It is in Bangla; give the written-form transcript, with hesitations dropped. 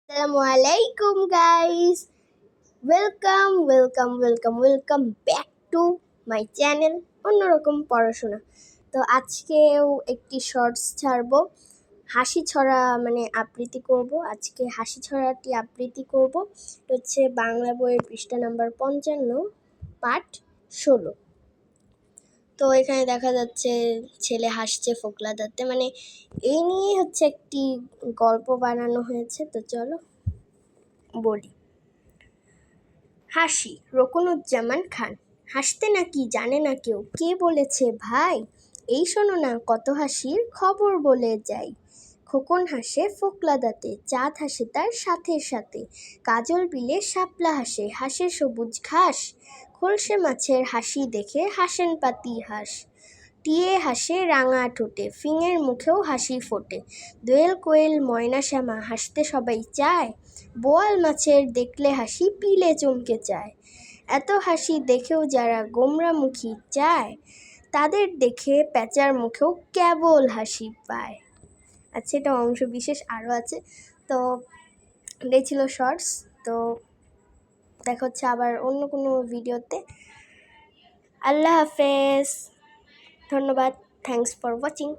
Assalamualaikum guys. Welcome back to my channel অন্যরকম পড়াশোনা। তো আজকেও একটি শর্টস ছাড়বো, হাসি ছড়া আবৃত্তি করব। আজকে হাসি ছড়াটি আবৃত্তি করব। এটা হচ্ছে বাংলা বইয়ের পৃষ্ঠা নাম্বার 55, পাঠ 16। তো এখানে দেখা যাচ্ছে ছেলে হাসছে ফোকলা দাঁতে, এই নিয়ে হচ্ছে একটি গল্প বানানো হয়েছে। তো চলো বলি। হাসি, রকুনুজ্জামান খান। হাসতে নাকি জানে না কেউ, কে বলেছে ভাই? এই শোনো না কত হাসির খবর বলে যাই। খোকন হাসে ফোকলা দাঁতে, চাঁদ হাসে তার সাথে সাথে, কাজল বিলে শাপলা হাসে, হাসে সবুজ ঘাস। খোলসে মাছের হাসি দেখে হাসেন পাতি হাঁস। টিয়ে হাসে রাঙা ঠোঁটে, ফিঙের মুখেও হাসি ফোটে। দোয়েল কোয়েল ময়না শ্যামা হাসতে সবাই চায়, বোয়াল মাছের দেখলে হাসি পিলে চমকে যায়। এত হাসি দেখেও যারা গোমরামুখী চায়, তাদের দেখে প্যাঁচার মুখেও কেবল হাসি পায়। আচ্ছা, এটা অংশ বিশেষ আরও আছে। তো এটাই ছিল শর্টস। তো দেখা হচ্ছে আবার অন্য কোনো ভিডিওতে। আল্লাহ হাফেজ, ধন্যবাদ, থ্যাংকস ফর ওয়াচিং।